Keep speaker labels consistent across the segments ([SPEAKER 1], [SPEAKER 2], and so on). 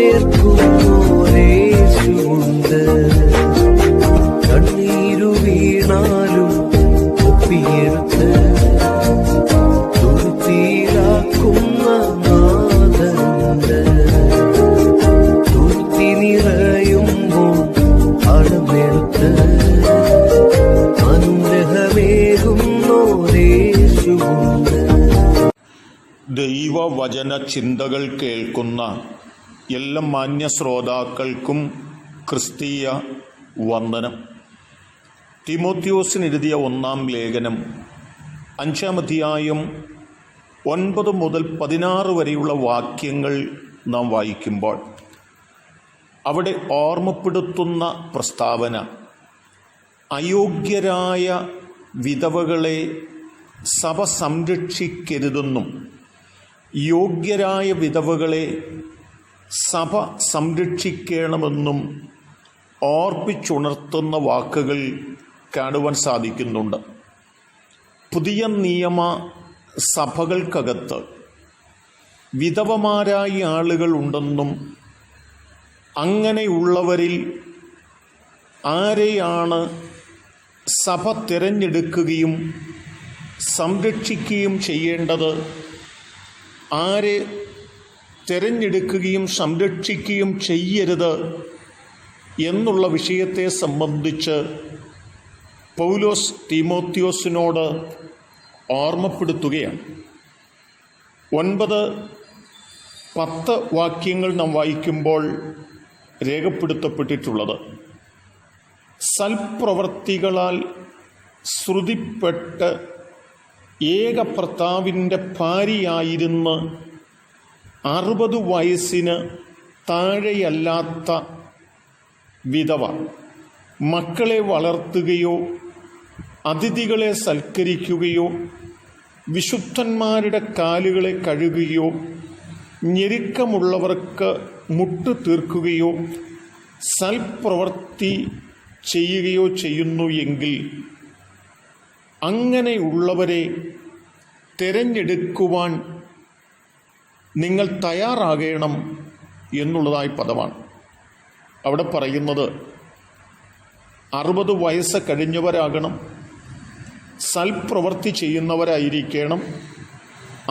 [SPEAKER 1] ചേർക്കുന്നോരേശുണ്ട്. കണ്ണീരു വീണാലും ഒപ്പിയെടുത്ത് തുരുത്തിയിലാക്കുന്ന നാഥനുണ്ട്. തുരുത്തി നിറയുമ്പോൾ അളവെടുത്ത് അനുഗ്രഹമേകുന്നോരേശുണ്ട്.
[SPEAKER 2] ദൈവവചന ചിന്തകൾ കേൾക്കുന്ന എല്ലാ മാന്യ ശ്രോതാക്കൾക്കും ക്രിസ്തീയ വന്ദനം. തിമോത്തിയോസിന് എഴുതിയ 1-ാം ലേഖനം 5-ാം അധ്യായം 9 മുതൽ 16 വരെയുള്ള വാക്യങ്ങൾ നാം വായിക്കുമ്പോൾ അവിടെ ഓർമ്മപ്പെടുത്തുന്ന പ്രസ്താവന അയോഗ്യരായ വിധവകളെ സഭ സംരക്ഷിക്കരുതെന്നും യോഗ്യരായ വിധവകളെ സഭ സംരക്ഷിക്കണമെന്നും ഓർപ്പിച്ചുണർത്തുന്ന വാക്കുകൾ കാണുവാൻ സാധിക്കുന്നുണ്ട്. പുതിയ നിയമ സഭകൾക്കകത്ത് വിധവമാരായ ആളുകൾ ഉണ്ടെന്നും അങ്ങനെയുള്ളവരിൽ ആരെയാണ് സഭ തിരഞ്ഞെടുക്കുകയും സംരക്ഷിക്കുകയും ചെയ്യേണ്ടത്, ആരെ തിരഞ്ഞെടുക്കുകയും സംരക്ഷിക്കുകയും ചെയ്യരുത് എന്നുള്ള വിഷയത്തെ സംബന്ധിച്ച് പൗലോസ് തീമോത്തിയോസിനോട് ഓർമ്മപ്പെടുത്തുകയാണ്. 9-10 വാക്യങ്ങൾ നാം വായിക്കുമ്പോൾ രേഖപ്പെടുത്തപ്പെട്ടിട്ടുള്ളത് സൽപ്രവർത്തികളാൽ ശ്രുതിപ്പെട്ട് ഏകഭർത്താവിൻ്റെ ഭാര്യയായിരുന്ന് 60 വയസ്സിന് താഴെയല്ലാത്ത വിധവ മക്കളെ വളർത്തുകയോ അതിഥികളെ സൽക്കരിക്കുകയോ വിശുദ്ധന്മാരുടെ കാലുകളെ കഴുകുകയോ ഞെരുക്കമുള്ളവർക്ക് മുട്ടു തീർക്കുകയോ സൽപ്രവൃത്തി ചെയ്യുകയോ ചെയ്യുന്നു എങ്കിൽ അങ്ങനെയുള്ളവരെ തിരഞ്ഞെടുക്കുവാൻ നിങ്ങൾ തയ്യാറാകണം എന്നുള്ളതായി പദമാണ്. അവിടെ പറയുന്നത് 60 വയസ്സ് കഴിഞ്ഞവരാകണം, സൽപ്രവൃത്തി ചെയ്യുന്നവരായിരിക്കണം,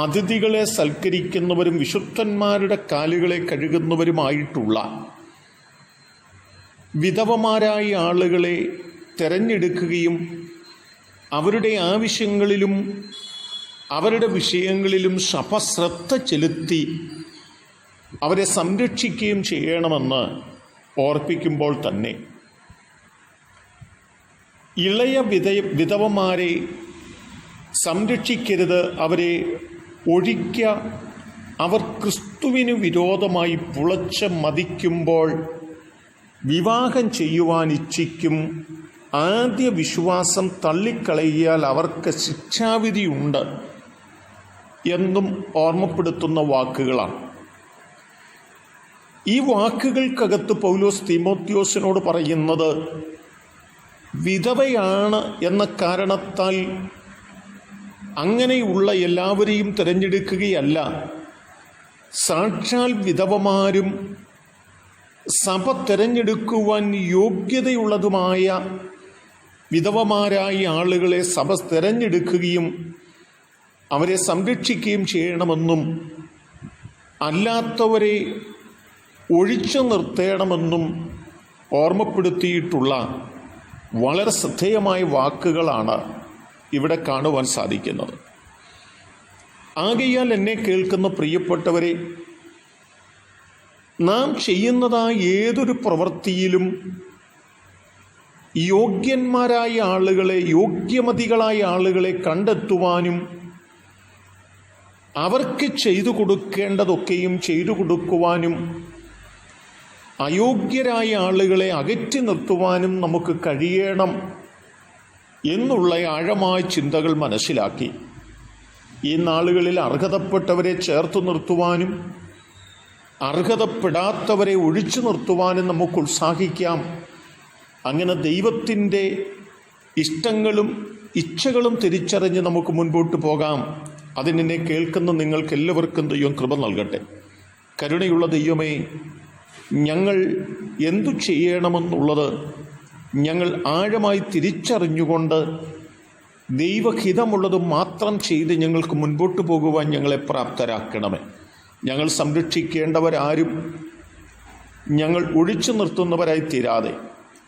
[SPEAKER 2] അതിഥികളെ സൽക്കരിക്കുന്നവരും വിശുദ്ധന്മാരുടെ കാലുകളെ കഴുകുന്നവരുമായിട്ടുള്ള വിധവമാരായ ആളുകളെ തിരഞ്ഞെടുക്കുകയും അവരുടെ ആവശ്യങ്ങളിലും അവരുടെ വിഷയങ്ങളിലും സഭ ശ്രദ്ധ ചെലുത്തി അവരെ സംരക്ഷിക്കുകയും ചെയ്യണമെന്ന് ഓർപ്പിക്കുമ്പോൾ തന്നെ ഇളയ വിധവമാരെ സംരക്ഷിക്കരുത്, അവരെ ഒഴിക്കുക, അവർ ക്രിസ്തുവിന് വിരോധമായി പുളച്ച് മതിക്കുമ്പോൾ വിവാഹം ചെയ്യുവാൻ ഇച്ഛിക്കും. ആദ്യ വിശ്വാസം തള്ളിക്കളയാൽ അവർക്ക് ശിക്ഷാവിധിയുണ്ട് എന്നും ഓർമ്മപ്പെടുത്തുന്ന വാക്കുകളാണ്. ഈ വാക്കുകൾക്കകത്ത് പൗലോസ് തീമോത്തിയോസിനോട് പറയുന്നത് വിധവയാണ് എന്ന കാരണത്താൽ അങ്ങനെയുള്ള എല്ലാവരെയും തിരഞ്ഞെടുക്കുകയല്ല, സാക്ഷാൽ വിധവമാരും സഭ തിരഞ്ഞെടുക്കുവാൻ യോഗ്യതയുള്ളതുമായ വിധവമാരായ ആളുകളെ സഭ തിരഞ്ഞെടുക്കുകയും അവരെ സംരക്ഷിക്കുകയും ചെയ്യണമെന്നും അല്ലാത്തവരെ ഒഴിച്ചു നിർത്തേണമെന്നും ഓർമ്മപ്പെടുത്തിയിട്ടുള്ള വളരെ ശ്രദ്ധേയമായ വാക്കുകളാണ് ഇവിടെ കാണുവാൻ സാധിക്കുന്നത്. ആകയാൽ എന്നെ കേൾക്കുന്ന പ്രിയപ്പെട്ടവരെ, നാം ചെയ്യുന്നതായ ഏതൊരു പ്രവൃത്തിയിലും യോഗ്യന്മാരായ ആളുകളെ, യോഗ്യമതികളായ ആളുകളെ കണ്ടെത്തുവാനും അവർക്ക് ചെയ്തു കൊടുക്കേണ്ടതൊക്കെയും ചെയ്തു കൊടുക്കുവാനും അയോഗ്യരായ ആളുകളെ അകറ്റി നിർത്തുവാനും നമുക്ക് കഴിയണം എന്നുള്ള ആഴമായ ചിന്തകൾ മനസ്സിലാക്കി ഈ നാളുകളിൽ അർഹതപ്പെട്ടവരെ ചേർത്ത് നിർത്തുവാനും അർഹതപ്പെടാത്തവരെ ഒഴിച്ചു നിർത്തുവാനും നമുക്ക് ഉത്സാഹിക്കാം. അങ്ങനെ ദൈവത്തിൻ്റെ ഇഷ്ടങ്ങളും ഇച്ഛകളും തിരിച്ചറിഞ്ഞ് നമുക്ക് മുൻപോട്ട് പോകാം. അതിനെന്നെ കേൾക്കുന്ന നിങ്ങൾക്കെല്ലാവർക്കും ദൈവം കൃപ നൽകട്ടെ. കരുണയുള്ള ദൈവമേ, ഞങ്ങൾ എന്തു ചെയ്യണമെന്നുള്ളത് ഞങ്ങൾ ആഴമായി തിരിച്ചറിഞ്ഞുകൊണ്ട് ദൈവഹിതമുള്ളത് മാത്രം ചെയ്ത് ഞങ്ങൾക്ക് മുൻപോട്ട് പോകുവാൻ ഞങ്ങളെ പ്രാപ്തരാക്കണമേ. ഞങ്ങൾ സംരക്ഷിക്കേണ്ടവരാരും ഞങ്ങൾ ഒഴിച്ചു നിർത്തുന്നവരായി തീരാതെ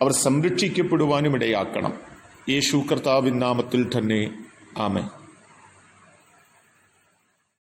[SPEAKER 2] അവർ സംരക്ഷിക്കപ്പെടുവാനും ഇടയാക്കണം. യേശു കർത്താവിൻ നാമത്തിൽ തന്നെ ആമേൻ.